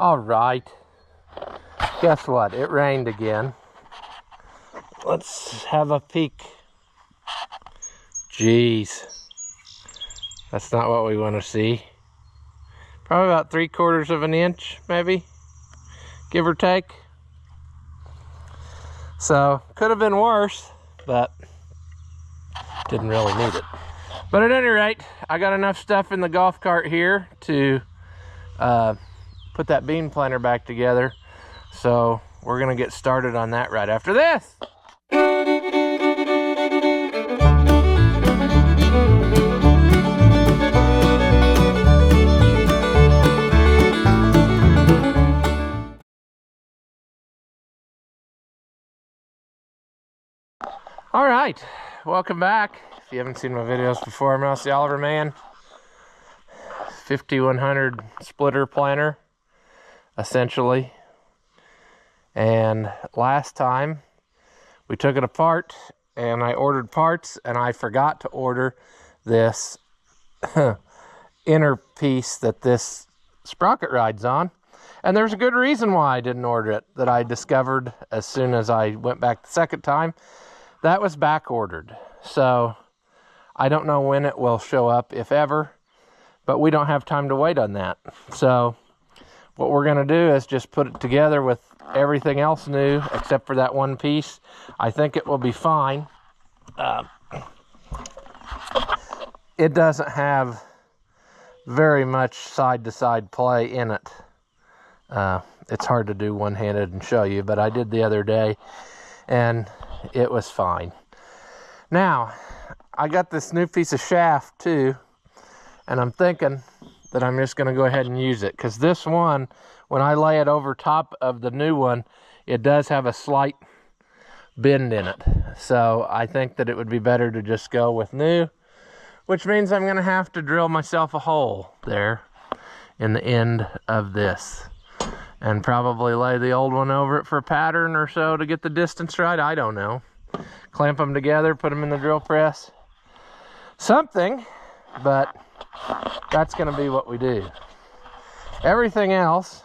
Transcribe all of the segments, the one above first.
All right. Guess what? It rained again. Let's have a peek. Jeez. That's not what we want to see. Probably about 3/4 of an inch, maybe, give or take. So, could have been worse, but didn't really need it. But at any rate, I got enough stuff in the golf cart here to put that bean planter back together. So we're gonna get started on that right after this. All right, welcome back. If you haven't seen my videos before, I'm the Oliver Man. 5100 splitter planter, essentially. And last time we took it apart and I ordered parts, and I forgot to order this inner piece that this sprocket rides on. And there's a good reason why I didn't order it, that I discovered as soon as I went back the second time. That was back ordered. So I don't know when it will show up, if ever, but we don't have time to wait on that. So what we're gonna do is just put it together with everything else new except for that one piece. I think it will be fine. It doesn't have very much side-to-side play in it. It's hard to do one-handed and show you, but I did the other day and it was fine. Now, I got this new piece of shaft too, and I'm thinking that I'm just gonna go ahead and use it, because this one, when I lay it over top of the new one, it does have a slight bend in it. So I think that it would be better to just go with new, which means I'm gonna have to drill myself a hole there in the end of this, and probably lay the old one over it for a pattern or so to get the distance right. I don't know. Clamp them together, put them in the drill press. Something, but that's gonna be what we do. Everything else,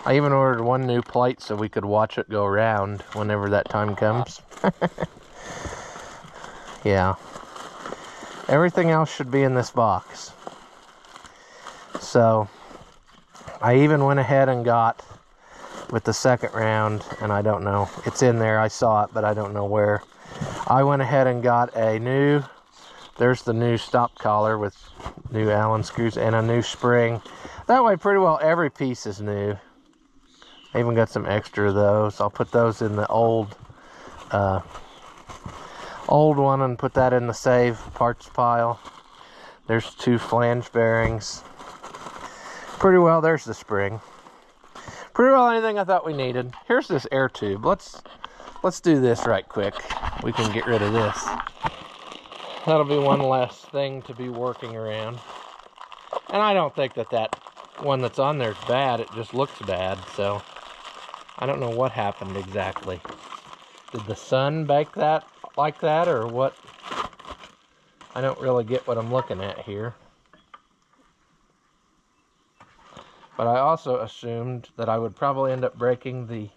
I even ordered one new plate so we could watch it go around whenever that time comes. Yeah. Everything else should be in this box. So I even went ahead and got, with the second round, and I don't know, it's in there, I saw it, but I don't know where. I went ahead and got a new, there's the new stop collar with new Allen screws and a new spring. That way pretty well every piece is new. I even got some extra of those. I'll put those in the old one and put that in the save parts pile. There's 2 flange bearings. Pretty well, there's the spring. Pretty well anything I thought we needed. Here's this air tube. Let's do this right quick. We can get rid of this. That'll be one less thing to be working around. And I don't think that that one that's on there is bad. It just looks bad. So I don't know what happened exactly. Did the sun bake that like that, or what? I don't really get what I'm looking at here. But I also assumed that I would probably end up breaking the,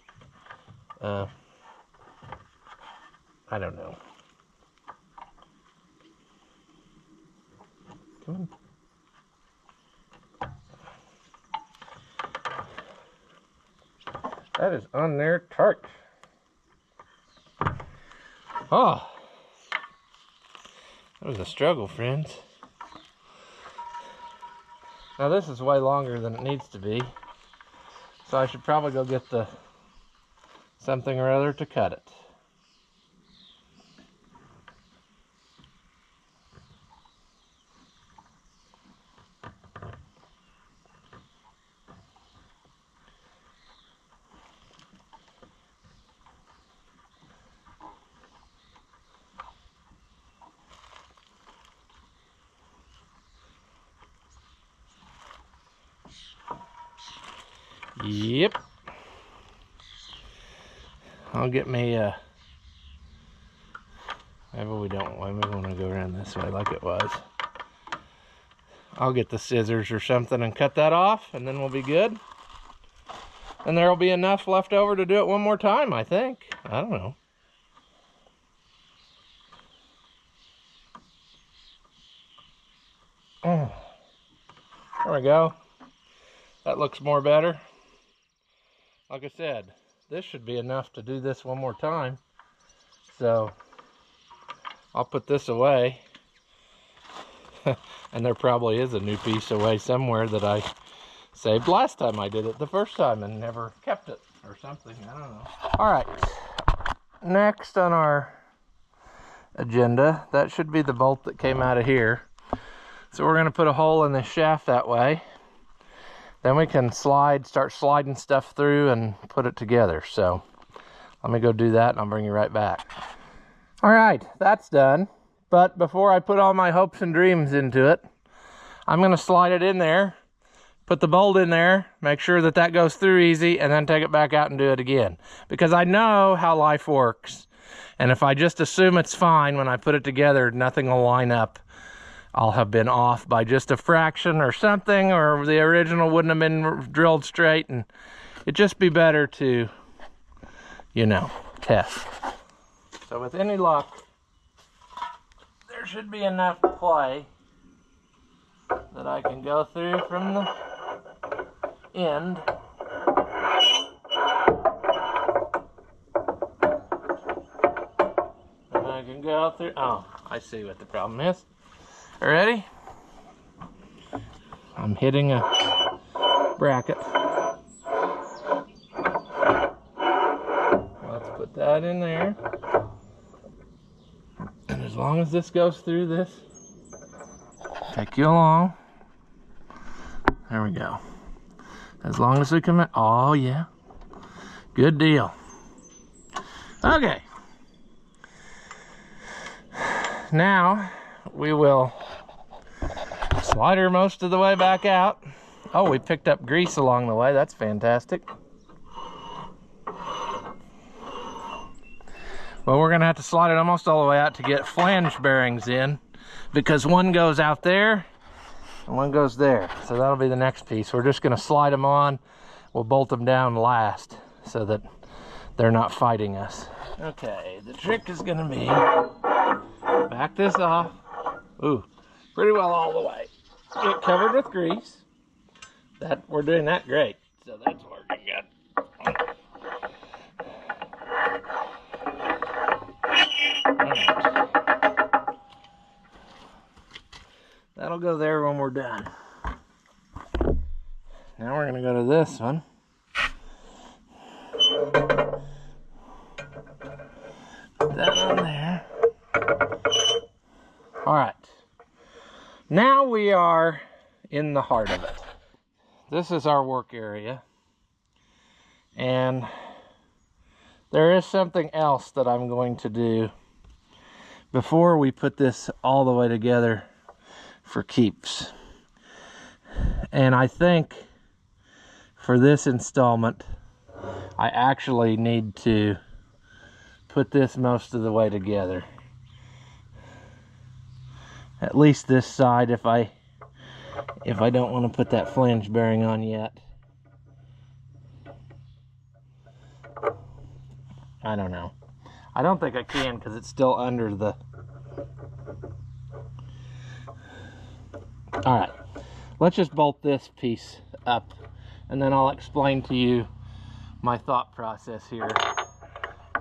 I don't know. Come on. That is on there tight. Oh, that was a struggle, friends. Now this is way longer than it needs to be, so I should probably go get the something or other to cut it. Yep. I'll get me maybe we don't want to go around this way like it was. I'll get the scissors or something and cut that off, and then we'll be good. And there'll be enough left over to do it one more time, I think. I don't know. There we go. That looks more better. Like I said, this should be enough to do this one more time. So I'll put this away. And there probably is a new piece away somewhere that I saved last time I did it the first time and never kept it or something. I don't know. All right. Next on our agenda, that should be the bolt that came out of here. So we're going to put a hole in this shaft that way. Then we can start sliding stuff through and put it together. So let me go do that and I'll bring you right back. All right, that's done. But before I put all my hopes and dreams into it, I'm going to slide it in there, put the bolt in there, make sure that that goes through easy, and then take it back out and do it again. Because I know how life works. And if I just assume it's fine when I put it together, nothing will line up. I'll have been off by just a fraction or something, or the original wouldn't have been drilled straight, and it'd just be better to, you know, test. So with any luck, there should be enough play that I can go through from the end. And I can go through, oh, I see what the problem is. Ready? I'm hitting a bracket. Let's put that in there. And as long as this goes through this, take you along. There we go. As long as we can, oh yeah. Good deal. Okay. Now we will slide her most of the way back out. Oh, we picked up grease along the way. That's fantastic. Well, we're going to have to slide it almost all the way out to get flange bearings in, because one goes out there and one goes there. So that'll be the next piece. We're just going to slide them on. We'll bolt them down last so that they're not fighting us. Okay, the trick is going to be back this off. Ooh, pretty well all the way. Get covered with grease. We're doing that great. So that's working good. That'll go there when we're done. Now we're going to go to this one. Put that on there. All right. Now we are in the heart of it. This is our work area. And there is something else that I'm going to do before we put this all the way together for keeps. And I think for this installment, I actually need to put this most of the way together. At least this side, if I don't want to put that flange bearing on yet. I don't know. I don't think I can because it's still under the... Alright, let's just bolt this piece up and then I'll explain to you my thought process here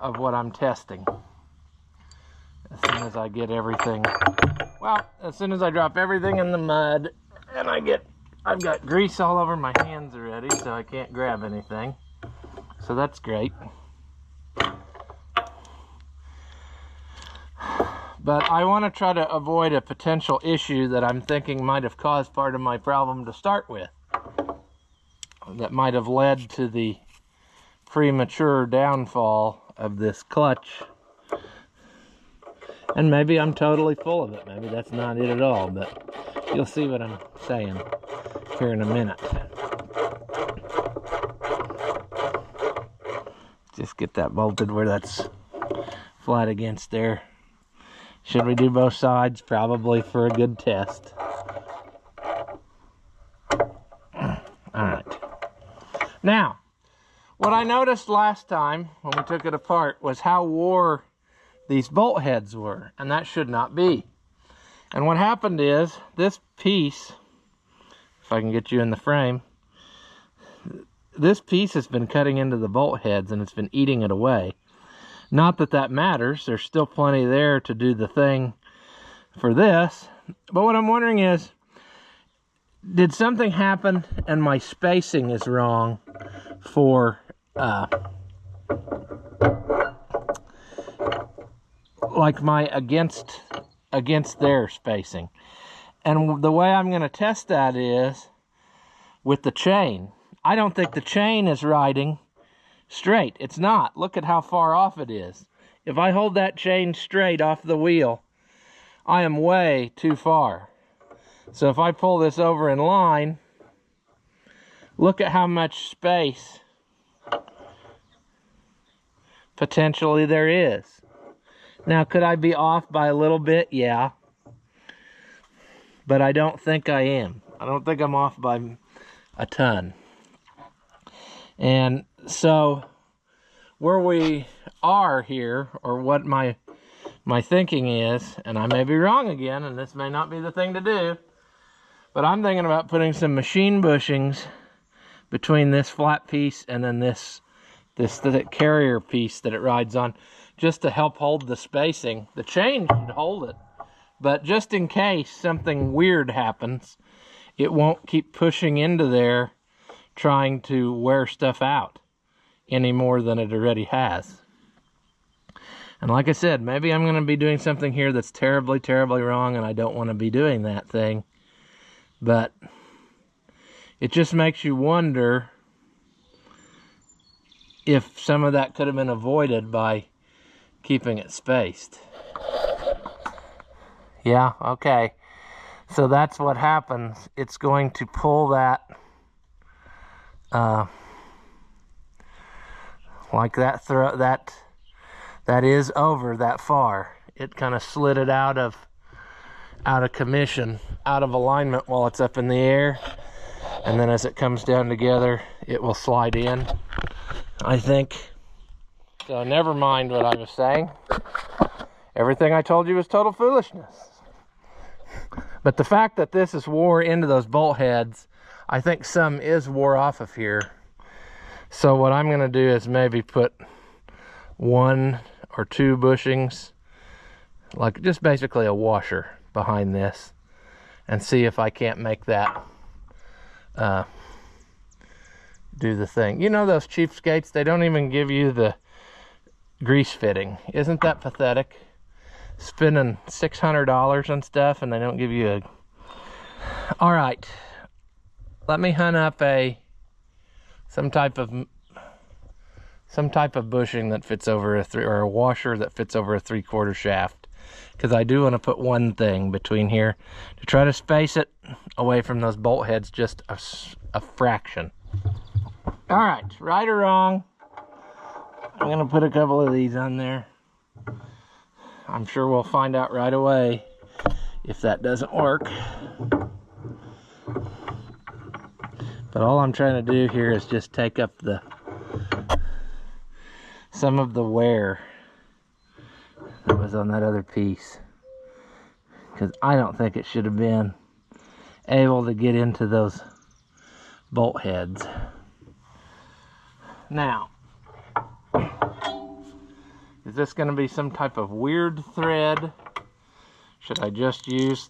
of what I'm testing. As soon as I get everything, well, as soon as I drop everything in the mud and I've got grease all over my hands already, so I can't grab anything. So that's great. But I want to try to avoid a potential issue that I'm thinking might have caused part of my problem to start with. That might have led to the premature downfall of this clutch. And maybe I'm totally full of it. Maybe that's not it at all, but you'll see what I'm saying here in a minute. Just get that bolted where that's flat against there. Should we do both sides? Probably for a good test. Alright. Now, What I noticed last time when we took it apart was how wore these bolt heads were, and that should not be. And what happened is, this piece, if I can get you in the frame, this piece has been cutting into the bolt heads and it's been eating it away. Not that that matters, there's still plenty there to do the thing for this. But what I'm wondering is, did something happen and my spacing is wrong for like my against their spacing? And the way I'm going to test that is with the chain. I don't think the chain is riding straight. It's not. Look at how far off it is. If I hold that chain straight off the wheel, I am way too far. So if I pull this over in line, look at how much space potentially there is. Now, could I be off by a little bit? Yeah. But I don't think I am. I don't think I'm off by a ton. And so where we are here, or what my thinking is, and I may be wrong again, and this may not be the thing to do, but I'm thinking about putting some machine bushings between this flat piece and then this carrier piece that it rides on, just to help hold the spacing. The chain should hold it, but just in case something weird happens, it won't keep pushing into there trying to wear stuff out any more than it already has. And like I said, maybe I'm going to be doing something here that's terribly, terribly wrong, and I don't want to be doing that thing. But it just makes you wonder if some of that could have been avoided by keeping it spaced. Yeah, okay. So that's what happens. It's going to pull that like that that is over that far. It kind of slid it out of commission, out of alignment while it's up in the air, and then as it comes down together, it will slide in, I think. So never mind what I was saying. Everything I told you was total foolishness. But the fact that this is wore into those bolt heads, I think some is wore off of here. So what I'm going to do is maybe put 1 or 2 bushings, like just basically a washer behind this, and see if I can't make that do the thing. You know those cheapskates, they don't even give you the grease fitting. Isn't that pathetic? Spending $600 on stuff and they don't give you a... All right, let me hunt up some type of bushing that fits over or a washer that fits over a 3/4 shaft, because I do want to put one thing between here to try to space it away from those bolt heads just a fraction. All right or wrong, I'm gonna put a couple of these on there. I'm sure we'll find out right away if that doesn't work. But all I'm trying to do here is just take up some of the wear that was on that other piece, because I don't think it should have been able to get into those bolt heads. Now, is this going to be some type of weird thread? Should I just use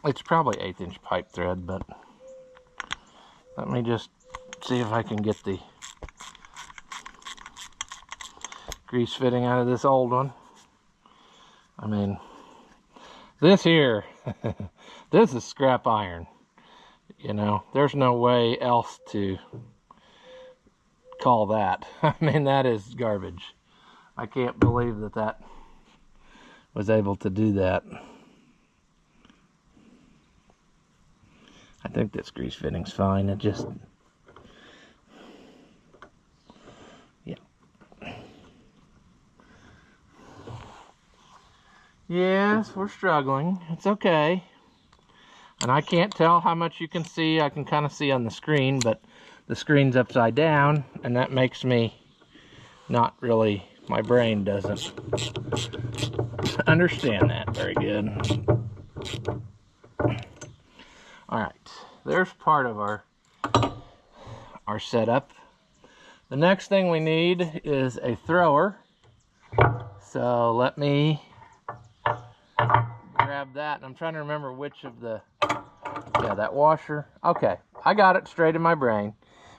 it's probably 1/8 inch pipe thread, but let me just see if I can get the grease fitting out of this old one. I mean, this here, this is scrap iron. You know, there's no way else to call that. I mean, that is garbage. I can't believe that was able to do that. I think this grease fitting's fine. It just, yeah. Yes, we're struggling. It's okay. And I can't tell how much you can see. I can kind of see on the screen, but the screen's upside down, and that makes me not really, my brain doesn't understand that very good. All right, there's part of our setup. The next thing we need is a thrower. So let me grab that. And I'm trying to remember which of the, yeah, that washer. Okay, I got it straight in my brain.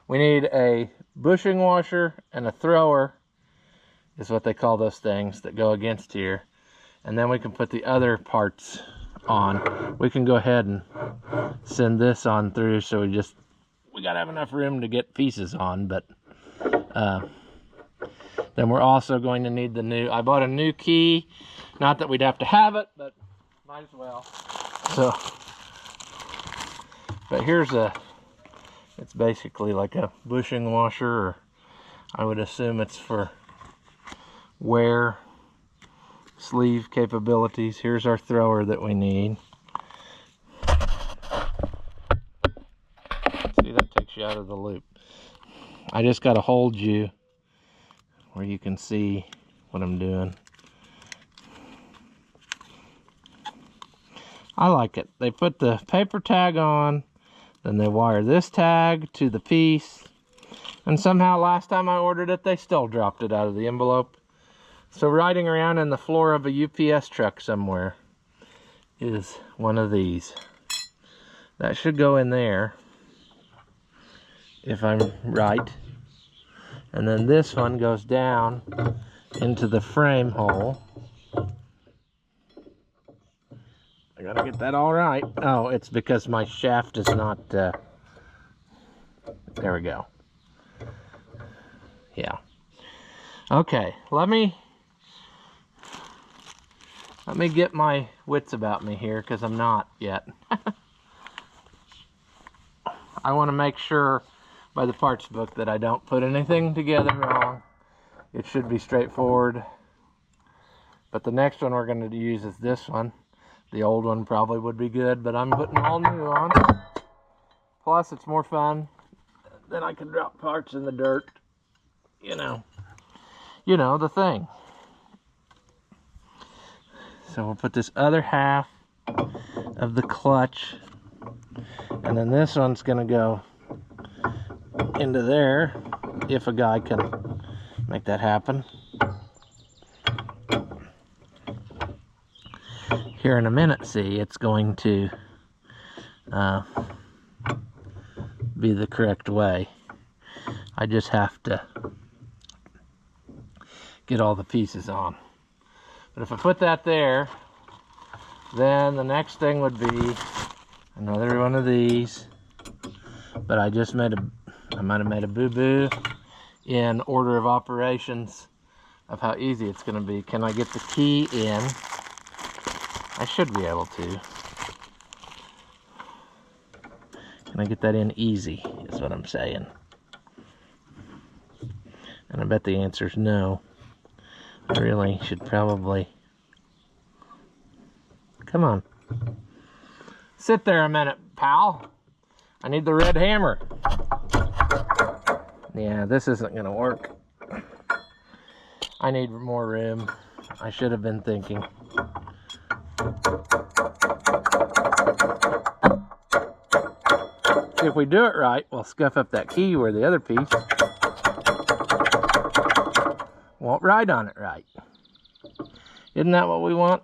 We need a bushing washer and a thrower, is what they call those things that go against here. And then we can put the other parts on. We can go ahead and send this on through, so we gotta have enough room to get pieces on. But then we're also going to need I bought a new key. Not that we'd have to have it, but might as well. So, but it's basically like a bushing washer, or I would assume it's for wear sleeve capabilities. Here's our thrower that we need. See, that takes you out of the loop. I just got to hold you where you can see what I'm doing. I like it. They put the paper tag on, then they wire this tag to the piece, and somehow last time I ordered it, they still dropped it out of the envelope. So riding around in the floor of a UPS truck somewhere is one of these. That should go in there, if I'm right. And then this one goes down into the frame hole. I gotta get that all right. Oh, it's because my shaft is not, there we go. Yeah. Okay, let me get my wits about me here, because I'm not yet. I want to make sure by the parts book that I don't put anything together wrong. It should be straightforward. But the next one we're going to use is this one. The old one probably would be good, but I'm putting all new on. Plus, it's more fun. Then I can drop parts in the dirt. You know the thing. So we'll put this other half of the clutch, and then this one's going to go into there, if a guy can make that happen. Here in a minute, see, it's going to be the correct way. I just have to get all the pieces on. But if I put that there, then the next thing would be another one of these. But I just might have made a boo-boo in order of operations of how easy it's going to be. Can I get the key in? I should be able to. Can I get that in easy, is what I'm saying. And I bet the answer is no. I really should probably... Come on. Sit there a minute, pal. I need the red hammer. Yeah, this isn't going to work. I need more room. I should have been thinking. If we do it right, we'll scuff up that key where the other piece won't ride on it right. Isn't that what we want?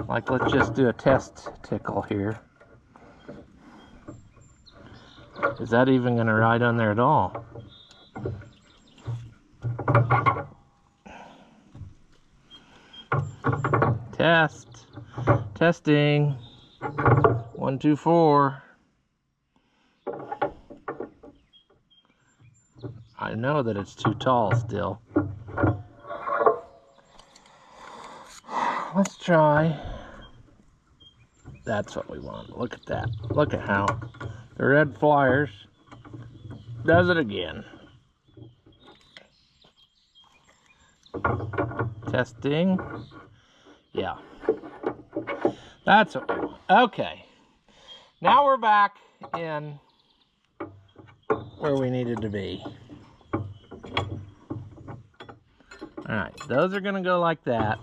Like, let's just do a test tickle here. Is that even going to ride on there at all? Testing. 1, 2, 4. I know that it's too tall still. Let's try. That's what we want. Look at that. Look at how the red flyers does it again. Testing. Yeah. That's what we want. Okay. Now we're back in where we needed to be. Alright, those are going to go like that.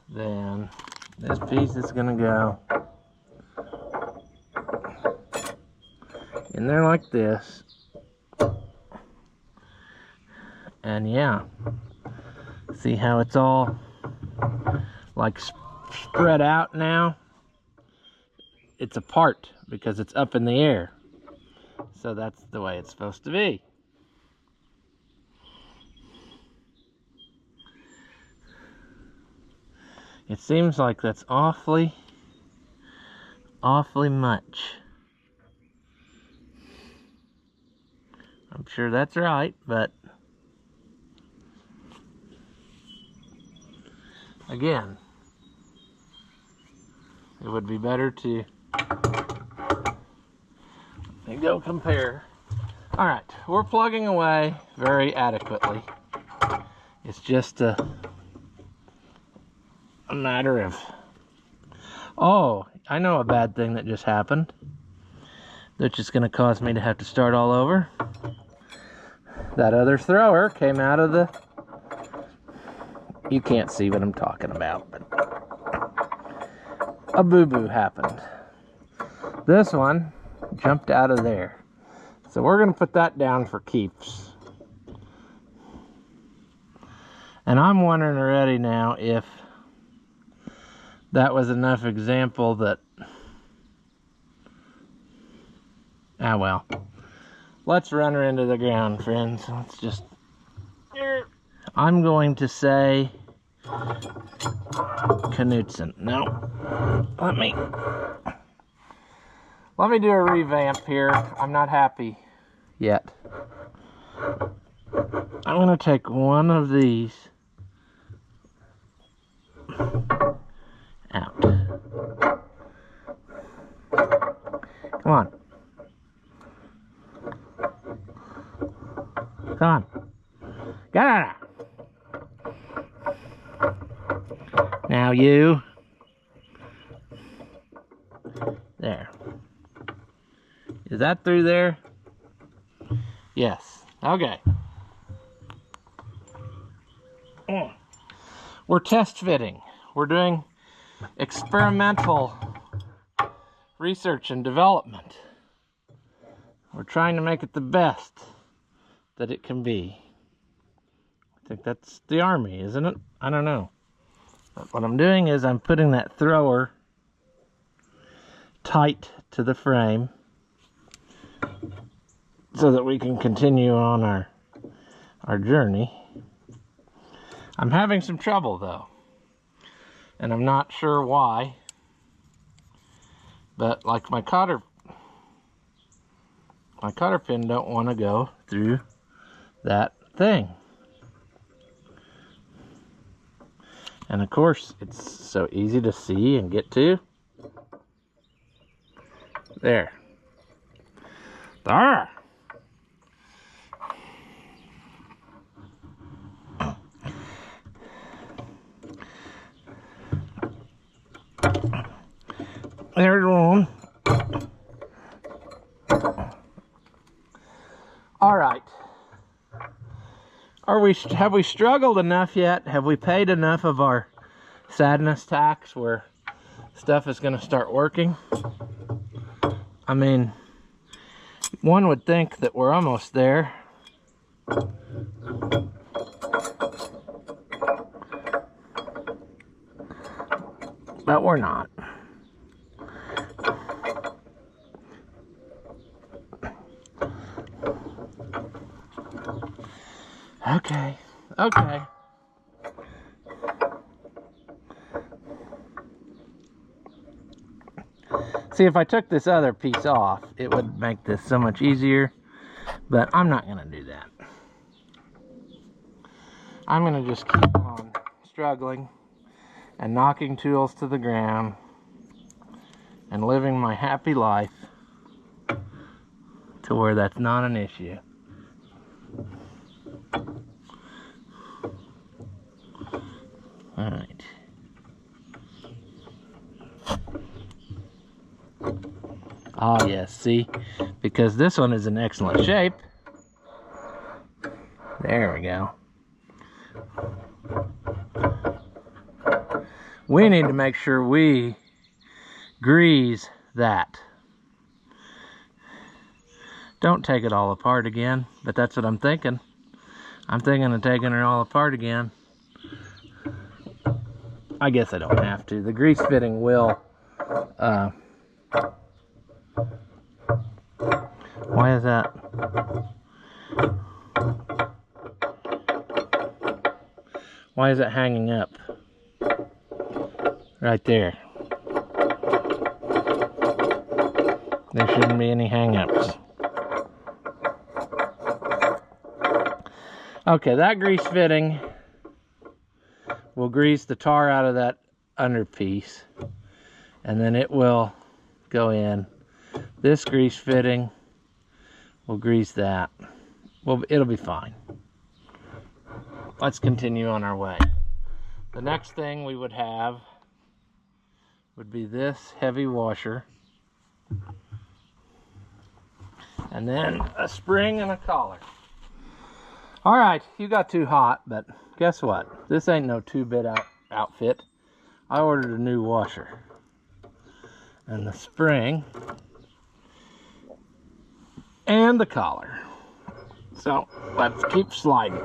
Then this piece is going to go in there like this. And yeah, see how it's all like spread out now? It's apart because it's up in the air. So that's the way it's supposed to be. It seems like that's awfully much. I'm sure that's right, but again, it would be better to go compare. All right, we're plugging away very adequately. It's just a matter of, oh, I know a bad thing that just happened, which is going to cause me to have to start all over. That other thrower came out of the, you can't see what I'm talking about, but a boo-boo happened. This one jumped out of there. So we're going to put that down for keeps. And I'm wondering already now if that was enough example that, ah well. Let's run her into the ground, friends. Let's just, I'm going to say Knudsen. No, let me do a revamp here. I'm not happy yet. I'm going to take one of these out. Come on. Come on. Get out of there. Now you. There. Is that through there? Yes. Okay. We're test fitting. We're doing experimental research and development. We're trying to make it the best that it can be. I think that's the Army, isn't it? I don't know. But what I'm doing is I'm putting that thrower tight to the frame so that we can continue on our journey. I'm having some trouble though, and I'm not sure why, but like my cotter pin don't want to go through that thing. And of course, it's so easy to see and get to. There. There. There's one. All right. Have we struggled enough yet? Have we paid enough of our sadness tax where stuff is going to start working? I mean, one would think that we're almost there. But we're not. Okay, okay. See, if I took this other piece off, it would make this so much easier, but I'm not going to do that. I'm going to just keep on struggling and knocking tools to the ground and living my happy life to where that's not an issue. All right. Oh yes, see? Because this one is in excellent shape. There we go. We need to make sure we grease that. Don't take it all apart again, but that's what I'm thinking. I'm thinking of taking it all apart again. I guess I don't have to. The grease fitting will. Why is that? Why is it hanging up? Right there. There shouldn't be any hang-ups. Okay, that grease fitting will grease the tar out of that under piece, and then it will go in. This grease fitting will grease that. Well, it'll be fine. Let's continue on our way. The next thing we would have would be this heavy washer, and then a spring and a collar. All right, you got too hot, but guess what? This ain't no two-bit outfit. I ordered a new washer. And the spring and the collar. So let's keep sliding.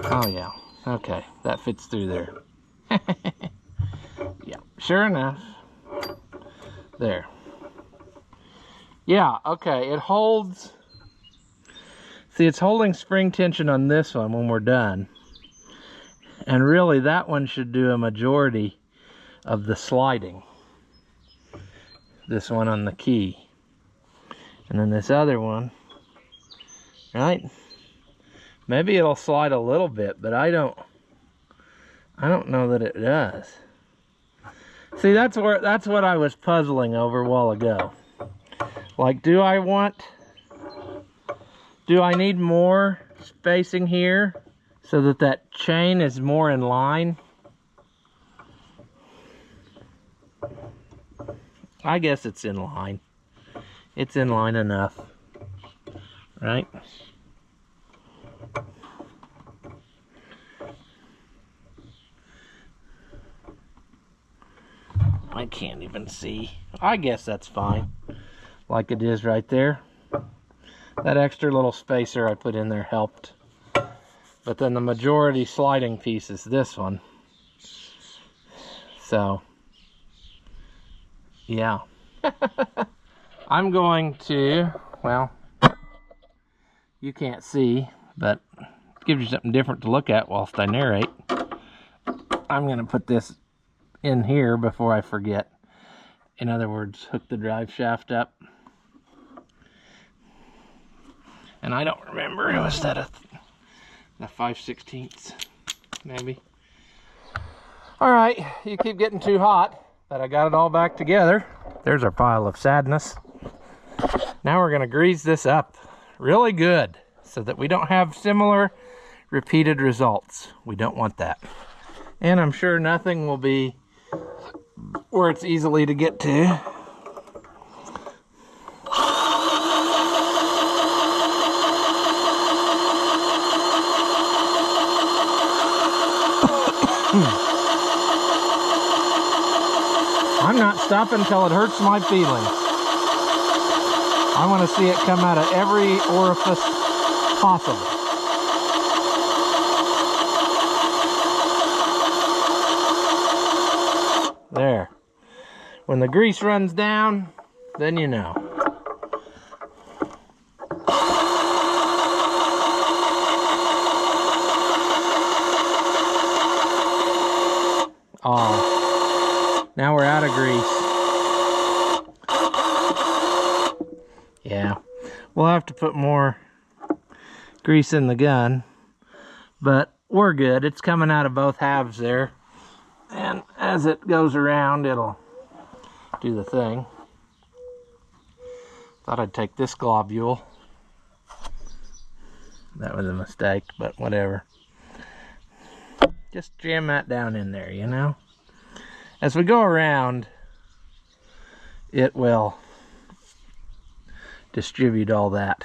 Oh yeah, okay, that fits through there. Yeah, sure enough. There. Yeah, okay, it holds. See, it's holding spring tension on this one when we're done. And really, that one should do a majority of the sliding. This one on the key. And then this other one, right? Maybe it'll slide a little bit, but I don't know that it does. See, that's what I was puzzling over a while ago. Like, do I need more spacing here so that that chain is more in line? I guess it's in line. It's in line enough, right? I can't even see. I guess that's fine. Like it is right there. That extra little spacer I put in there helped. But then the majority sliding piece is this one. So, yeah. I'm going to, well, you can't see, but it gives you something different to look at whilst I narrate. I'm going to put this in here before I forget. In other words, hook the drive shaft up. And I don't remember, it was that a 5/16 maybe. All right, you keep getting too hot, but I got it all back together. There's our pile of sadness. Now we're gonna grease this up really good so that we don't have similar repeated results. We don't want that. And I'm sure nothing will be where it's easily to get to. I'm not stopping until it hurts my feelings. I want to see it come out of every orifice possible. There. When the grease runs down, then you know. Oh, now we're out of grease. Yeah, we'll have to put more grease in the gun, but we're good. It's coming out of both halves there. And as it goes around, it'll do the thing. Thought I'd take this globule. That was a mistake, but whatever. Just jam that down in there, you know? As we go around, it will distribute all that.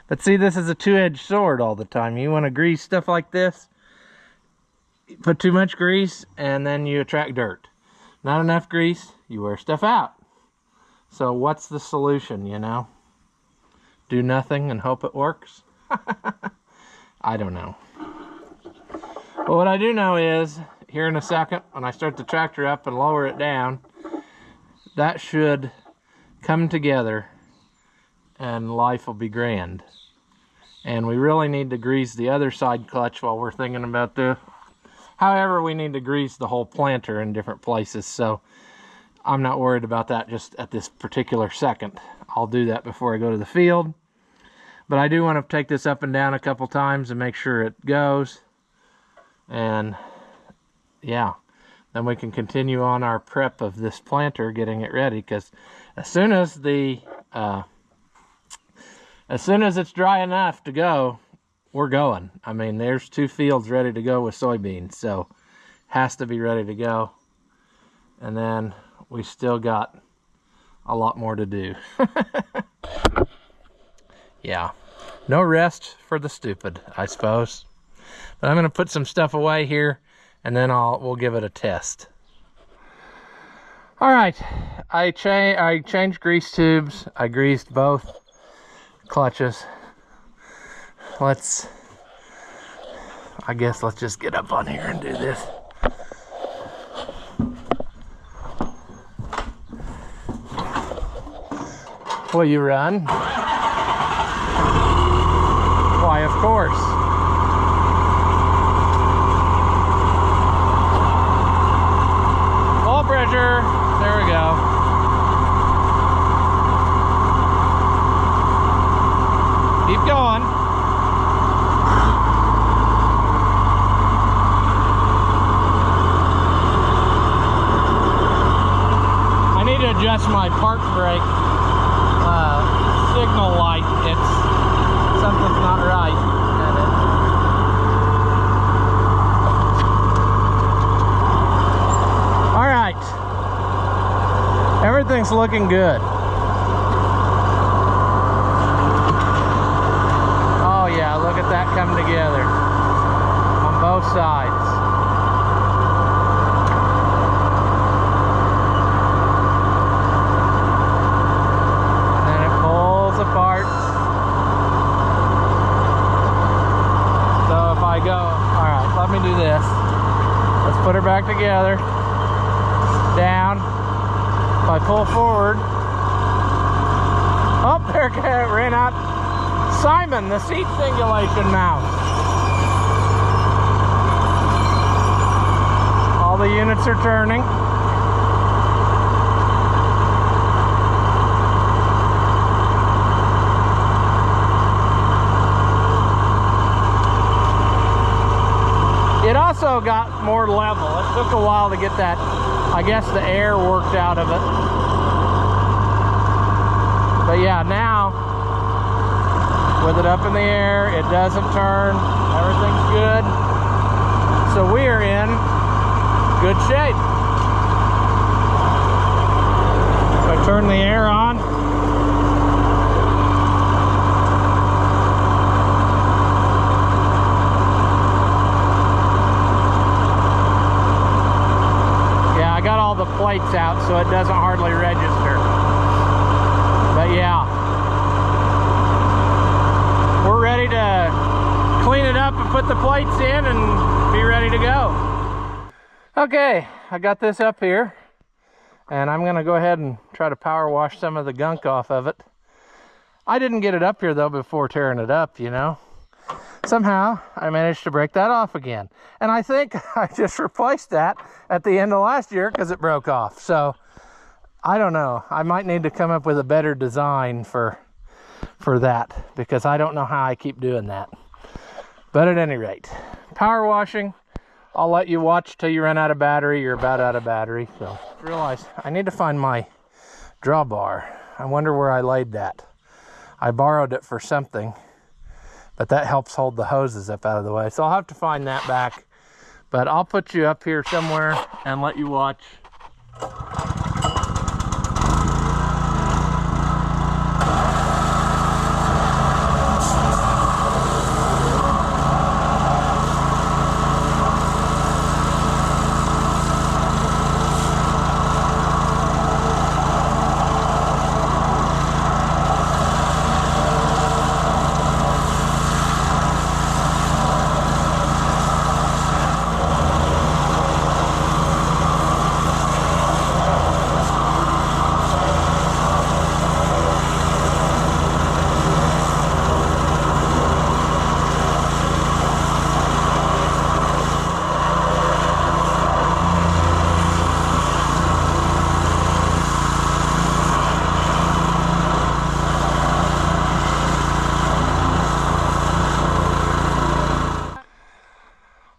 But see, this is a two-edged sword all the time. You want to grease stuff like this, you put too much grease, and then you attract dirt. Not enough grease, you wear stuff out. So what's the solution, you know? Do nothing and hope it works? I don't know. But what I do know is, here in a second, when I start the tractor up and lower it down, that should come together and life will be grand. And we really need to grease the other side clutch while we're thinking about this. However, we need to grease the whole planter in different places, so I'm not worried about that just at this particular second. I'll do that before I go to the field. But I do want to take this up and down a couple times and make sure it goes. And yeah, then we can continue on our prep of this planter, getting it ready, because as soon as it's dry enough to go, we're going. I mean, there's 2 fields ready to go with soybeans, so has to be ready to go. And then we still got a lot more to do. Yeah, no rest for the stupid, I suppose. But I'm going to put some stuff away here, and then we'll give it a test. All right, I changed grease tubes. I greased both clutches. I guess let's just get up on here and do this. Will you run? Why, of course. Full pressure. There we go. Keep going. I need to adjust my park brake signal light. Something's not right. All right. Everything's looking good. Oh yeah, look at that come together on both sides. Apart. So if I go, all right, let me do this. Let's put her back together. Down. If I pull forward. Oh, there it ran out. Simon, the seat singulation mouse. All the units are turning. It also got more level. It took a while to get that, I guess, the air worked out of it. But yeah, now, with it up in the air, it doesn't turn, everything's good. So we are in good shape. If I turn the air on, the plates out so it doesn't hardly register. But yeah, we're ready to clean it up and put the plates in and be ready to go. Okay, I got this up here and I'm gonna go ahead and try to power wash some of the gunk off of it. I didn't get it up here though before tearing it up, you know. Somehow I managed to break that off again. And I think I just replaced that at the end of last year because it broke off. So I don't know. I might need to come up with a better design for that because I don't know how I keep doing that. But at any rate, power washing, I'll let you watch till you run out of battery. You're about out of battery. So I realized I need to find my drawbar. I wonder where I laid that. I borrowed it for something. but that helps hold the hoses up out of the way. So I'll have to find that back, but I'll put you up here somewhere and let you watch.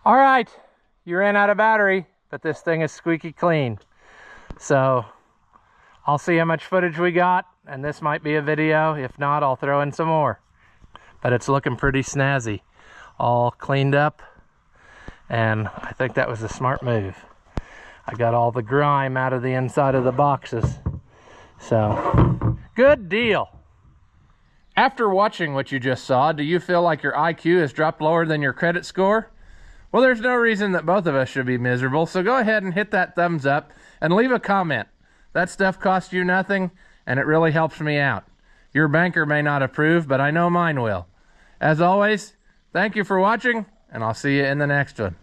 All right, you ran out of battery, but this thing is squeaky clean. So I'll see how much footage we got, and this might be a video. If not, I'll throw in some more. But it's looking pretty snazzy, all cleaned up, and I think that was a smart move. I got all the grime out of the inside of the boxes. So, good deal. After watching what you just saw, do you feel like your IQ has dropped lower than your credit score? Well, there's no reason that both of us should be miserable, so go ahead and hit that thumbs up and leave a comment. That stuff costs you nothing, and it really helps me out. Your banker may not approve, but I know mine will. As always, thank you for watching, and I'll see you in the next one.